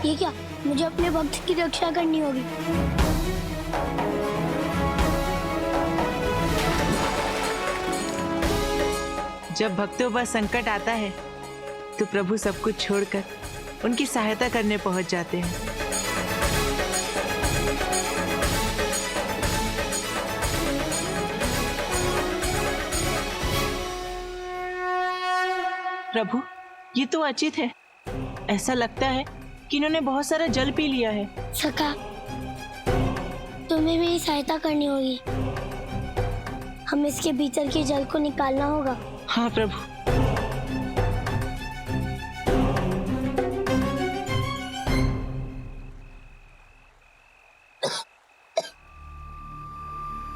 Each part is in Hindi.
ये क्या, मुझे अपने भक्त की रक्षा करनी होगी। जब भक्तों पर संकट आता है तो प्रभु सब कुछ छोड़कर उनकी सहायता करने पहुंच जाते हैं। प्रभु, ये तो अचित है। ऐसा लगता है कि इन्होंने बहुत सारा जल पी लिया है। सखा, तुम्हें मेरी सहायता करनी होगी। हमें इसके भीतर के जल को निकालना होगा। हाँ प्रभु।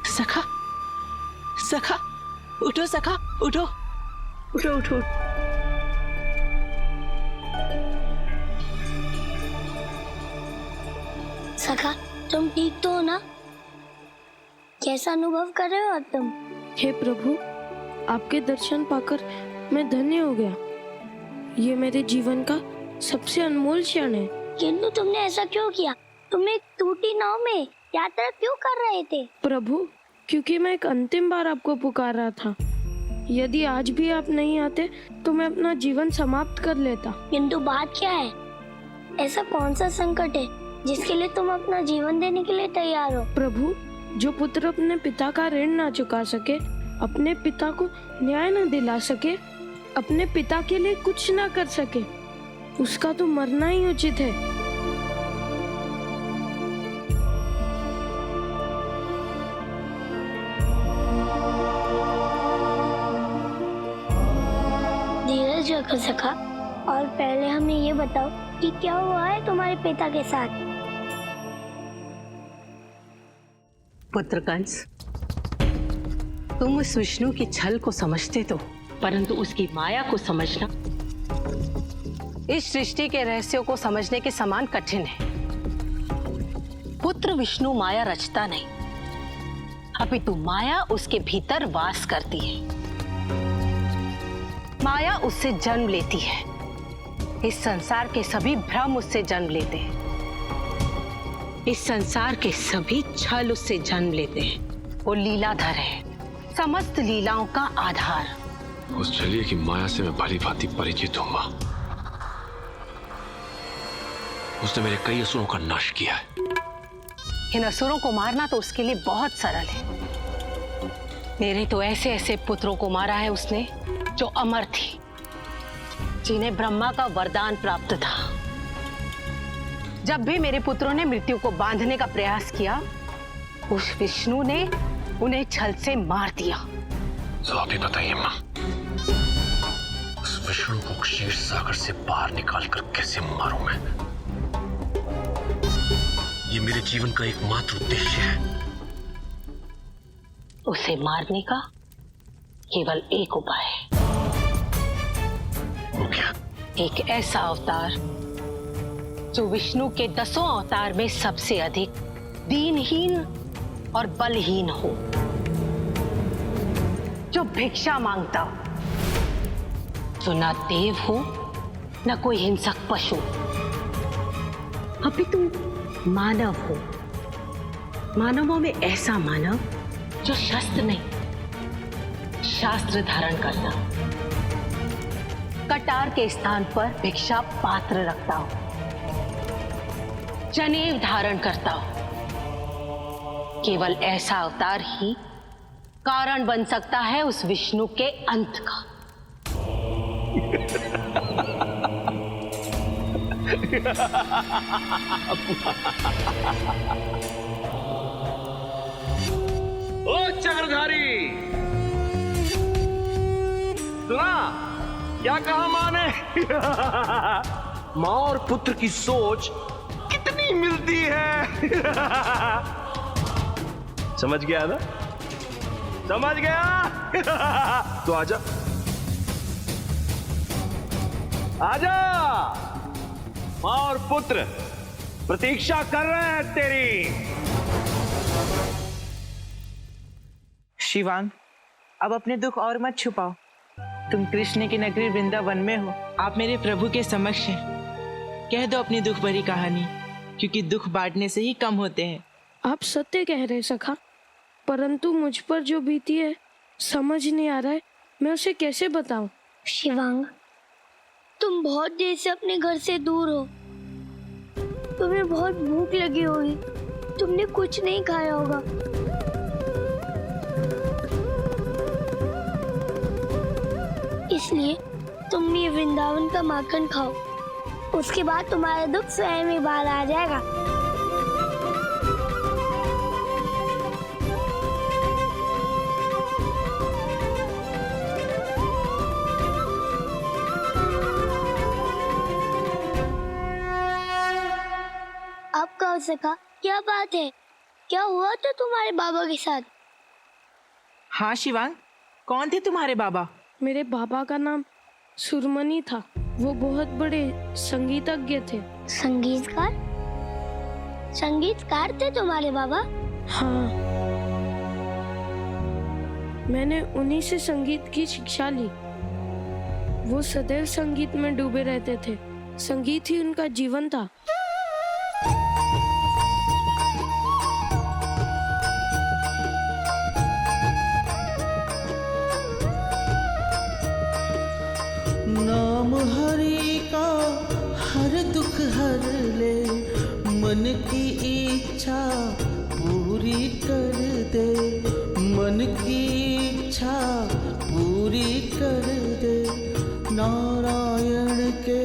सखा, सखा, उठो सखा, उठो, उठो, उठो। सखा, तुम ठीक तो हो ना? कैसा अनुभव कर रहे हो अब तुम? हे प्रभु, आपके दर्शन पाकर मैं धन्य हो गया। ये मेरे जीवन का सबसे अनमोल क्षण है। किंतु तुमने ऐसा क्यों किया? तुम एक टूटी नाव में यात्रा क्यों कर रहे थे? प्रभु, क्योंकि मैं एक अंतिम बार आपको पुकार रहा था। यदि आज भी आप नहीं आते तो मैं अपना जीवन समाप्त कर लेता। किंतु बात क्या है? ऐसा कौन सा संकट है जिसके लिए तुम अपना जीवन देने के लिए तैयार हो? प्रभु, जो पुत्र अपने पिता का ऋण ना चुका सके, अपने पिता को न्याय न दिला सके, अपने पिता के लिए कुछ ना कर सके, उसका तो मरना ही उचित है। धीरज रखो सखा, और पहले हमें ये बताओ कि क्या हुआ है तुम्हारे पिता के साथ? पुत्र कंस, तुम उस विष्णु की छल को समझते तो, परंतु उसकी माया को समझना इस सृष्टि के रहस्यों को समझने के समान कठिन है। पुत्र विष्णु माया रचता नहीं, अपितु माया उसके भीतर वास करती है। माया उससे जन्म लेती है। इस संसार के सभी भ्रम उससे जन्म लेते हैं। इस संसार के सभी छल उससे जन्म लेते हैं। वो लीलाधर है, समस्त लीलाओं का आधार। उस छलिए की माया से मैं भली भांति परिचित हूं मां। उसने मेरे कई असुरों का नाश किया है। इन असुरों को मारना तो उसके लिए बहुत सरल है। मेरे तो ऐसे ऐसे पुत्रों को मारा है उसने जो अमर थी, जिन्हें ब्रह्मा का वरदान प्राप्त था। जब भी मेरे पुत्रों ने मृत्यु को बांधने का प्रयास किया, उस विष्णु ने उन्हें छल से मार दिया। तो आप ही बताइए मां, उस विष्णु को क्षीर सागर से बाहर निकालकर कैसे मारूं मैं? ये मेरे जीवन का एकमात्र उद्देश्य है। उसे मारने का केवल एक उपाय है। वो क्या? एक ऐसा अवतार जो विष्णु के 10 अवतार में सबसे अधिक दीनहीन और बलहीन हो, जो भिक्षा मांगता हो, जो ना देव हो न कोई हिंसक पशु, अपितु मानव हो। मानवों में ऐसा मानव जो शस्त्र नहीं, शास्त्र धारण करता, कटार के स्थान पर भिक्षा पात्र रखता हो, जनेऊ धारण करता हो। केवल ऐसा अवतार ही कारण बन सकता है उस विष्णु के अंत का। ओ चक्रधारी, सुना क्या कहा मां ने? मां और पुत्र की सोच कितनी मिलती है। समझ गया ना? समझ गया? तो आजा, आजा। मां और पुत्र प्रतीक्षा कर रहे हैं तेरी। शिवांग, अब अपने दुख और मत छुपाओ। तुम कृष्ण की नगरी वृंदावन में हो। आप मेरे प्रभु के समक्ष हैं। कह दो अपनी दुख भरी कहानी, क्योंकि दुख बांटने से ही कम होते हैं। आप सत्य कह रहे सखा, परंतु मुझ पर जो बीती है समझ नहीं आ रहा है, मैं उसे कैसे बताऊं। शिवांग, तुम बहुत देर से अपने घर से दूर हो, तुम्हें बहुत भूख लगी होगी, तुमने कुछ नहीं खाया होगा। इसलिए तुम ये वृंदावन का माखन खाओ, उसके बाद तुम्हारा दुख स्वयं ही बाहर आ जाएगा। अब कहो सका, क्या बात है? क्या हुआ था तुम्हारे बाबा के साथ? हाँ शिवांग, कौन थे तुम्हारे बाबा? मेरे बाबा का नाम सुरमनी था। वो बहुत बड़े संगीतज्ञ थे। संगीतकार? संगीतकार थे तुम्हारे बाबा? हाँ, मैंने उन्हीं से संगीत की शिक्षा ली। वो सदैव संगीत में डूबे रहते थे, संगीत ही उनका जीवन था। नाम हरि का हर दुख हर ले, मन की इच्छा पूरी कर दे, मन की इच्छा पूरी कर दे। नारायण के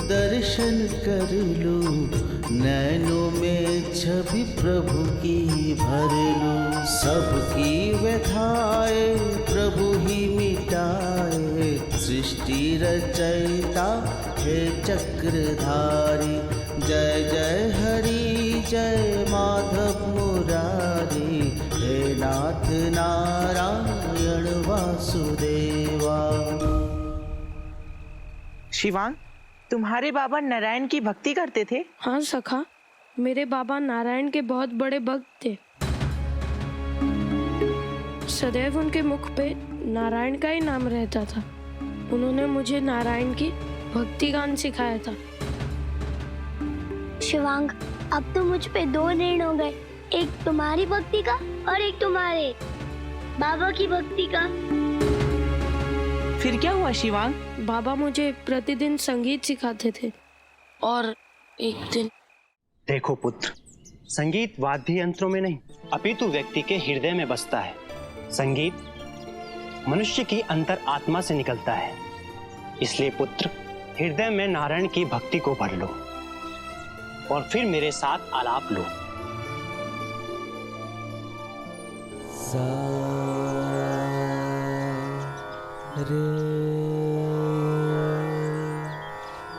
दर्शन कर लो, नैनों में छवि प्रभु की भर लो। सबकी व्यथाएं प्रभु ही मिटाए, सृष्टि रचयिता हे चक्रधारी। जय जय हरि जय माधव मुरारी, हे नाथ नारायण वासुदेवा। शिवांग, तुम्हारे बाबा नारायण की भक्ति करते थे? हाँ सखा, मेरे बाबा नारायण के बहुत बड़े भक्त थे। सदैव उनके मुख पे नारायण का ही नाम रहता था। उन्होंने मुझे नारायण की भक्ति गान सिखाया था। शिवांग, अब तो मुझ पे दो ऋण हो गए, एक तुम्हारी भक्ति का और एक तुम्हारे बाबा की भक्ति का। फिर क्या हुआ शिवांग? बाबा मुझे प्रतिदिन संगीत सिखाते थे और एक दिन। देखो पुत्र, संगीत वाद्य यंत्रों में नहीं अपितु व्यक्ति के हृदय में बसता है। संगीत मनुष्य की अंतर आत्मा से निकलता है। इसलिए पुत्र, हृदय में नारायण की भक्ति को भर लो और फिर मेरे साथ आलाप लो। सा रे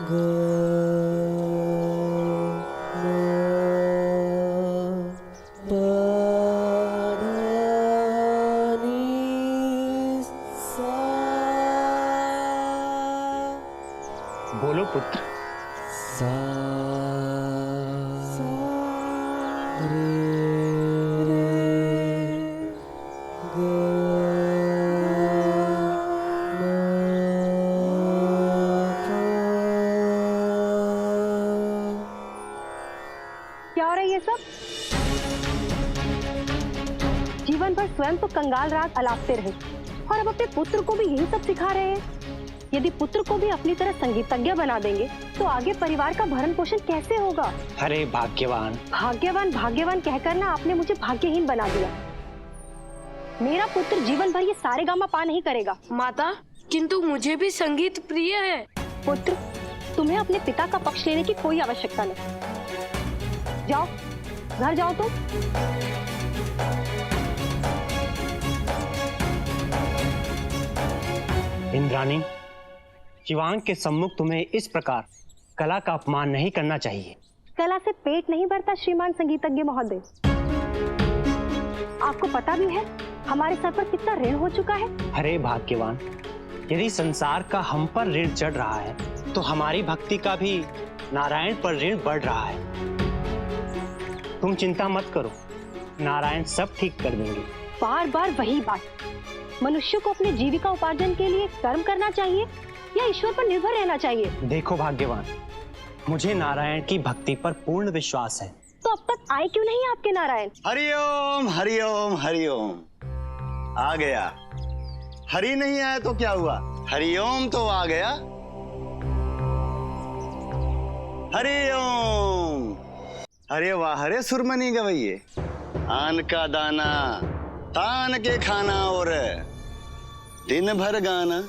ग बोलो पुत्र। सा रे ग क्या हो रहा है ये सब? जीवन भर स्वयं तो कंगाल राग अलापते रहे और अब अपने पुत्र को भी यही सब सिखा रहे हैं। यदि पुत्र को भी अपनी तरह संगीतज्ञ बना देंगे तो आगे परिवार का भरण पोषण कैसे होगा? अरे भाग्यवान भाग्यवान भाग्यवान कहकर ना आपने मुझे भाग्यहीन बना दिया। मेरा पुत्र जीवन भर ये सारे गामा पा नहीं करेगा। माता, किंतु मुझे भी संगीत प्रिय है। पुत्र, तुम्हें अपने पिता का पक्ष लेने की कोई आवश्यकता नहीं। जाओ, घर जाओ तुम। इंद्राणी, शिवांग के सम्मुख तुम्हें इस प्रकार कला का अपमान नहीं करना चाहिए। कला से पेट नहीं भरता श्रीमान संगीतज्ञ महोदय। आपको पता भी है हमारे सर पर कितना ऋण हो चुका है। अरे भाग्यवान, यदि संसार का हम पर ऋण चढ़ रहा है तो हमारी भक्ति का भी नारायण पर ऋण बढ़ रहा है। तुम चिंता मत करो, नारायण सब ठीक कर देंगे। बार बार वही बात। मनुष्य को अपने जीविका उपार्जन के लिए कर्म करना चाहिए या ईश्वर पर निर्भर रहना चाहिए? देखो भाग्यवान, मुझे नारायण की भक्ति पर पूर्ण विश्वास है। तो अब तक आए क्यों नहीं आपके नारायण? हरिओम हरिओम हरिओम। आ गया। हरि नहीं आया तो क्या हुआ, हरिओम तो आ गया। हरिओम। अरे वाह, हरे सुरमनी गवैये, आन का दाना तान के खाना और दिन भर गाना।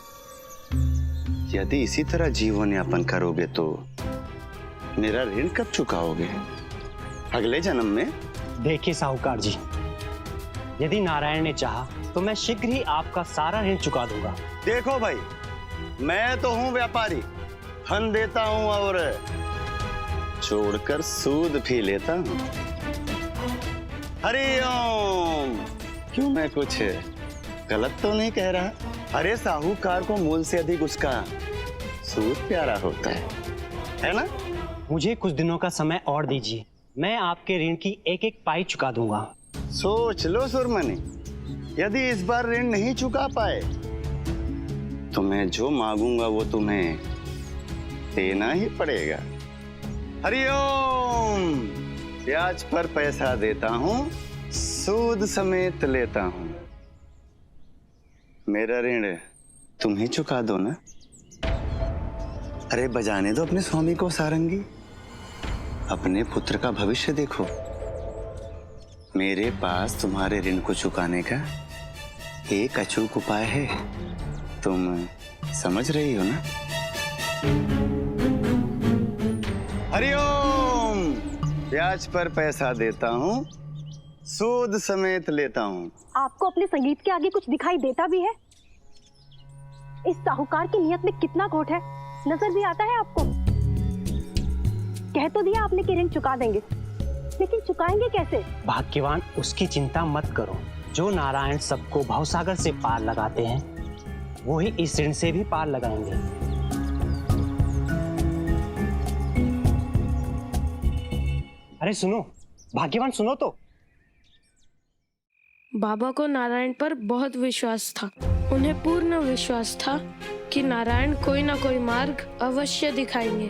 यदि इसी तरह जीवन यापन करोगे तो मेरा ऋण कब चुकाओगे? अगले जन्म में? देखिए साहूकार जी, यदि नारायण ने चाहा तो मैं शीघ्र ही आपका सारा ऋण चुका दूंगा। देखो भाई, मैं तो हूं व्यापारी, धन देता हूं और छोड़कर सूद भी लेता हूं। हरिओम। क्यों, मैं कुछ गलत तो नहीं कह रहा? अरे साहूकार को मूल से अधिक उसका सूद प्यारा होता है ना? मुझे कुछ दिनों का समय और दीजिए, मैं आपके ऋण की एक एक पाई चुका दूंगा। सोच लो सुरमनी, यदि इस बार ऋण नहीं चुका पाए तो मैं जो मांगूंगा वो तुम्हें देना ही पड़ेगा। हरिओम। ब्याज पर पैसा देता हूं, सूद समेत लेता हूं। मेरा ऋण तुम ही चुका दो ना। अरे बजाने दो अपने स्वामी को सारंगी, अपने पुत्र का भविष्य देखो। मेरे पास तुम्हारे ऋण को चुकाने का एक अचूक उपाय है, तुम समझ रही हो ना? हरिओम। ब्याज पर पैसा देता हूँ, सूद समेत लेता हूँ। आपको अपने संगीत के आगे कुछ दिखाई देता भी है? इस साहूकार की नियत में कितना खोट है, नजर भी आता है आपको? कह तो दिया आपने कि ऋण चुका देंगे, लेकिन चुकाएंगे कैसे? भाग्यवान, उसकी चिंता मत करो। जो नारायण सबको भवसागर से पार लगाते हैं, वो ही इस ऋण से भी पार लगाएंगे। अरे सुनो भाग्यवान, सुनो तो। बाबा को नारायण पर बहुत विश्वास था। उन्हें पूर्ण विश्वास था कि नारायण कोई ना कोई मार्ग अवश्य दिखाएंगे।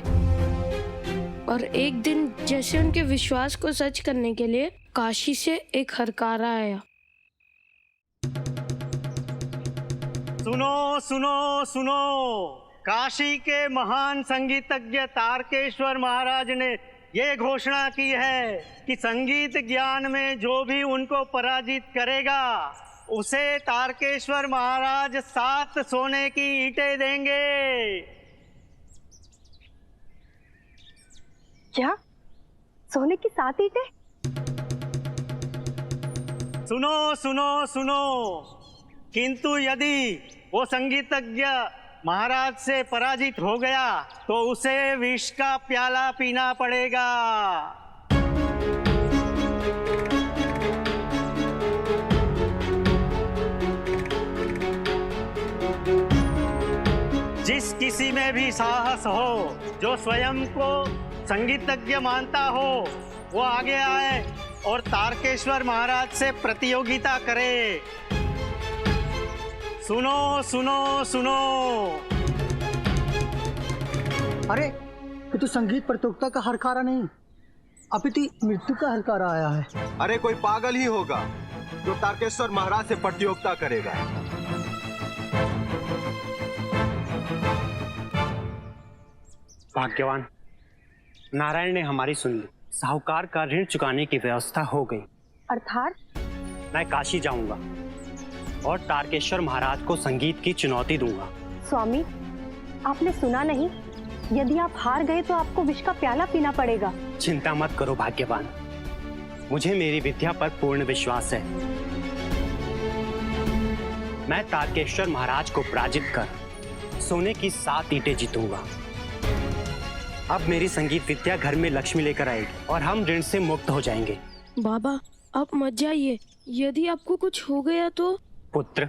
और एक दिन जैसे उनके विश्वास को सच करने के लिए काशी से एक हरकारा आया। सुनो सुनो सुनो, काशी के महान संगीतज्ञ तारकेश्वर महाराज ने ये घोषणा की है कि संगीत ज्ञान में जो भी उनको पराजित करेगा उसे तारकेश्वर महाराज 7 सोने की ईंटें देंगे। क्या? सोने की 7 ईंटें? सुनो सुनो सुनो, किंतु यदि वो संगीतज्ञ महाराज से पराजित हो गया तो उसे विष का प्याला पीना पड़ेगा। जिस किसी में भी साहस हो, जो स्वयं को संगीतज्ञ मानता हो, वो आगे आए और तारकेश्वर महाराज से प्रतियोगिता करे। सुनो सुनो सुनो। अरे ये तो संगीत प्रतियोगिता का हरकारा नहीं, अपितु मृत्यु का हरकारा आया है। अरे कोई पागल ही होगा जो तारकेश्वर महाराज से प्रतियोगिता करेगा। भाग्यवान, नारायण ने हमारी सुन ली। साहूकार का ऋण चुकाने की व्यवस्था हो गई। अर्थात? मैं काशी जाऊंगा और तारकेश्वर महाराज को संगीत की चुनौती दूंगा। स्वामी, आपने सुना नहीं? यदि आप हार गए तो आपको विष का प्याला पीना पड़ेगा। चिंता मत करो भाग्यवान, मुझे मेरी विद्या पर पूर्ण विश्वास है। मैं तारकेश्वर महाराज को पराजित कर सोने की 7 ईंटें जीतूंगा। अब मेरी संगीत विद्या घर में लक्ष्मी लेकर आएगी और हम ऋण से मुक्त हो जाएंगे। बाबा, आप मत जाइए। यदि आपको कुछ हो गया तो? पुत्र,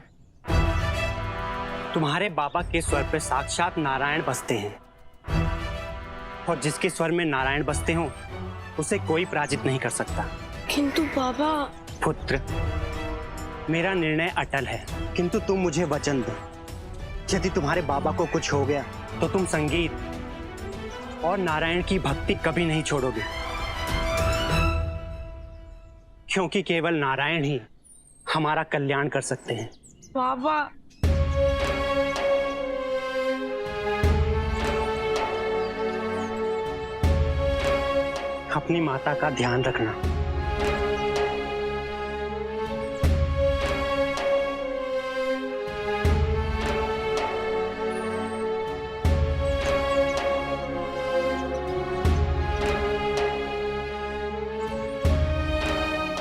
तुम्हारे बाबा के स्वर पे साक्षात नारायण बसते हैं, और जिसके स्वर में नारायण बसते हो उसे कोई पराजित नहीं कर सकता। किंतु बाबा। पुत्र, मेरा निर्णय अटल है, किंतु तुम मुझे वचन दो, यदि तुम्हारे बाबा को कुछ हो गया तो तुम संगीत और नारायण की भक्ति कभी नहीं छोड़ोगे, क्योंकि केवल नारायण ही हमारा कल्याण कर सकते हैं। बाबा, अपनी माता का ध्यान रखना।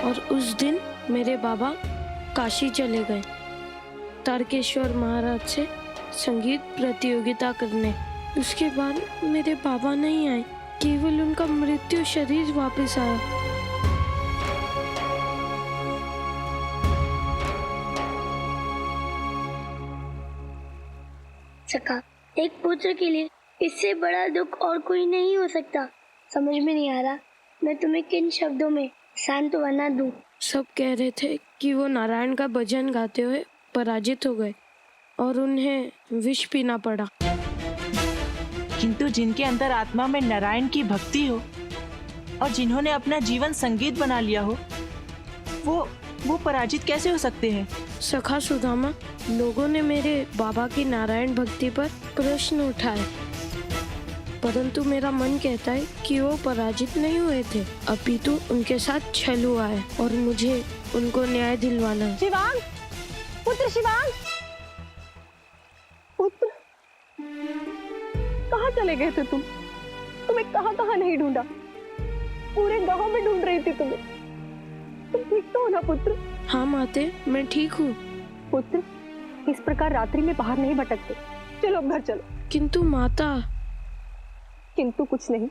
और उस दिन मेरे बाबा काशी चले गए तारकेश्वर महाराज से संगीत प्रतियोगिता करने। उसके बाद मेरे बाबा नहीं आए, केवल उनका मृत्यु शरीर वापस आया। सखा, एक पुत्र के लिए इससे बड़ा दुख और कोई नहीं हो सकता। समझ में नहीं आ रहा मैं तुम्हें किन शब्दों में सांत्वना दूं। सब कह रहे थे कि वो नारायण का भजन गाते हुए पराजित हो गए और उन्हें विष पीना पड़ा। किंतु जिनके अंदर आत्मा में नारायण की भक्ति हो और जिन्होंने अपना जीवन संगीत बना लिया हो, वो पराजित कैसे हो सकते हैं? सखा सुदामा, लोगों ने मेरे बाबा की नारायण भक्ति पर प्रश्न उठाए, परंतु मेरा मन कहता है कि वो पराजित नहीं हुए थे, अपितु उनके साथ छल हुआ है और मुझे उनको न्याय दिलवाना है। शिवांग, पुत्र शिवांग, पुत्र, कहाँ चले गए थे तुम? तुम्हें कहाँ कहाँ नहीं ढूंढा, पूरे गांव में ढूंढ रही थी तुम्हें। तुम ठीक तो हो ना पुत्र? हाँ माते, मैं ठीक हूँ। पुत्र, इस प्रकार रात्रि में बाहर नहीं भटकते, चलो अब घर चलो। किंतु माता। किंतु कुछ नहीं,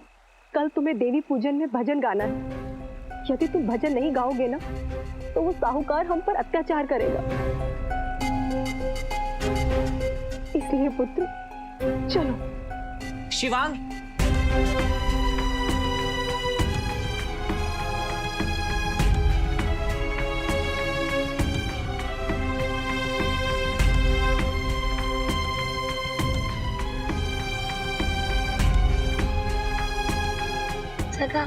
कल तुम्हें देवी पूजन में भजन गाना है। यदि तुम भजन नहीं गाओगे ना, तो वो साहूकार हम पर अत्याचार करेगा। इसलिए पुत्र, चलो। शिवांग, सखा,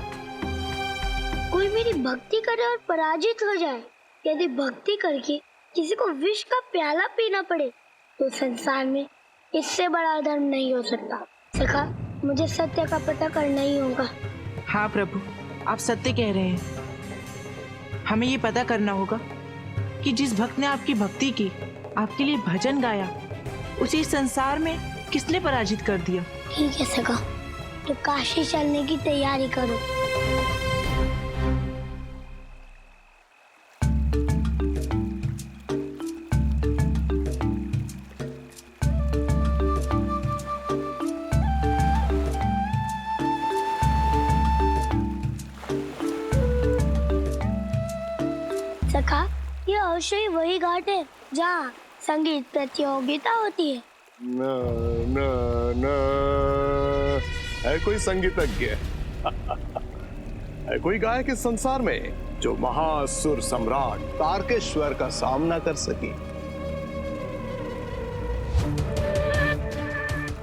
कोई मेरी भक्ति करे और पराजित हो जाए। यदि भक्ति करके किसी को विष का प्याला पीना पड़े, तो संसार में इससे बड़ा धर्म नहीं हो सकता। सखा, मुझे सत्य का पता करना ही होगा। हाँ प्रभु, आप सत्य कह रहे हैं। हमें ये पता करना होगा कि जिस भक्त ने आपकी भक्ति की, आपके लिए भजन गाया, उसे इस संसार में किसने पराजित कर दिया। ठीक है सखा, तो काशी चलने की तैयारी करो। सखा, ये अवश्य ही वही घाट है जहाँ संगीत प्रतियोगिता होती है। न न न है कोई संगीतज्ञ है कोई गायक इस संसार में जो महासुर सम्राट तारकेश्वर का सामना कर सके?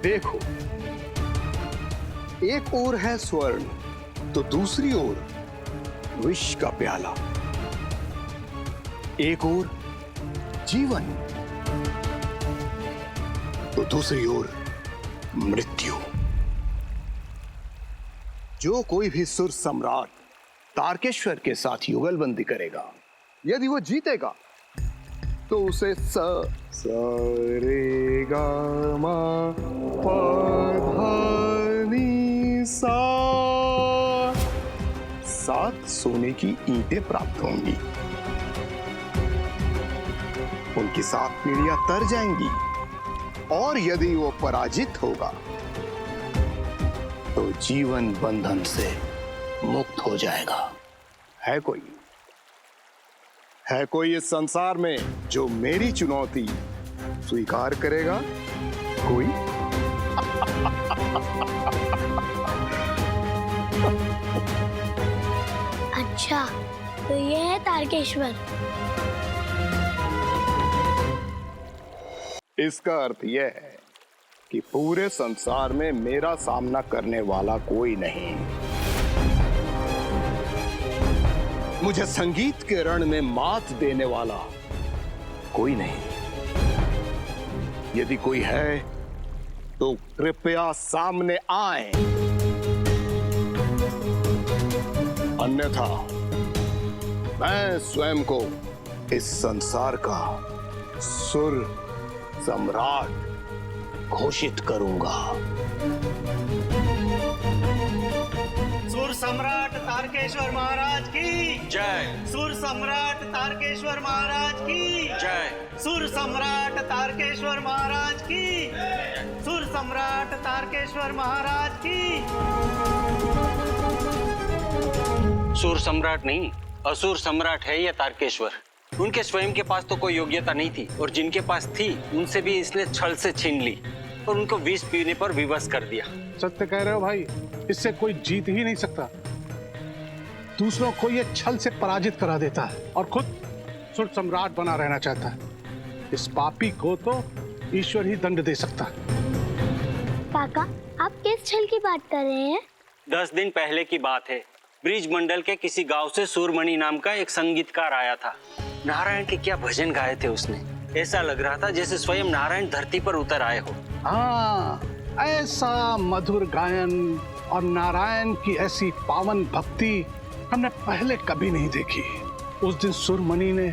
देखो, एक ओर है स्वर्ण तो दूसरी ओर विष का प्याला, एक ओर जीवन तो दूसरी ओर मृत्यु। जो कोई भी सुर सम्राट तारकेश्वर के साथ युगलबंदी करेगा, यदि वो जीतेगा तो उसे स रे गा मा पा धा नी सा 7 सोने की ईंटें प्राप्त होंगी। उनकी 7 पीढ़ियां तर जाएंगी और यदि वो पराजित होगा तो जीवन बंधन से मुक्त हो जाएगा। है कोई इस संसार में जो मेरी चुनौती स्वीकार करेगा? कोई? अच्छा, तो ये है तारकेश्वर। इसका अर्थ यह है कि पूरे संसार में मेरा सामना करने वाला कोई नहीं। मुझे संगीत के रण में मात देने वाला कोई नहीं। यदि कोई है तो कृपया सामने आए, अन्यथा मैं स्वयं को इस संसार का सुर सम्राट घोषित करूंगा। सुर सम्राट तारकेश्वर महाराज की जय। सुर सम्राट तारकेश्वर महाराज की जय। सुर सम्राट तारकेश्वर महाराज की सुर सम्राट तारकेश्वर महाराज की। सुर सम्राट नहीं, असुर सम्राट है ये तारकेश्वर। उनके स्वयं के पास तो कोई योग्यता नहीं थी और जिनके पास थी उनसे भी इसने छल से छीन ली और उनको विष पीने पर विवश कर दिया। सत्य कह रहे हो भाई, इससे कोई जीत ही नहीं सकता। दूसरों को ये छल से पराजित करा देता है और खुद सुर सम्राट बना रहना चाहता है। इस पापी को तो ईश्वर ही दंड दे सकता है। काका, आप किस छल की बात कर रहे हैं? 10 दिन पहले की बात है। ब्रिज मंडल के किसी गांव से सूरमणि नाम का एक संगीतकार आया था। नारायण के क्या भजन गाए थे उसने। ऐसा लग रहा था जैसे स्वयं नारायण धरती पर उतर आए हो। हाँ, ऐसा मधुर गायन और नारायण की ऐसी पावन भक्ति हमने पहले कभी नहीं देखी। उस दिन सूरमणि ने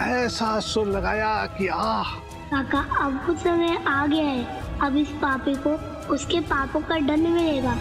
ऐसा सुर लगाया कि आह। काका, अब वो समय आ गया है। अब इस पापी को उसके पापों का दंड मिलेगा।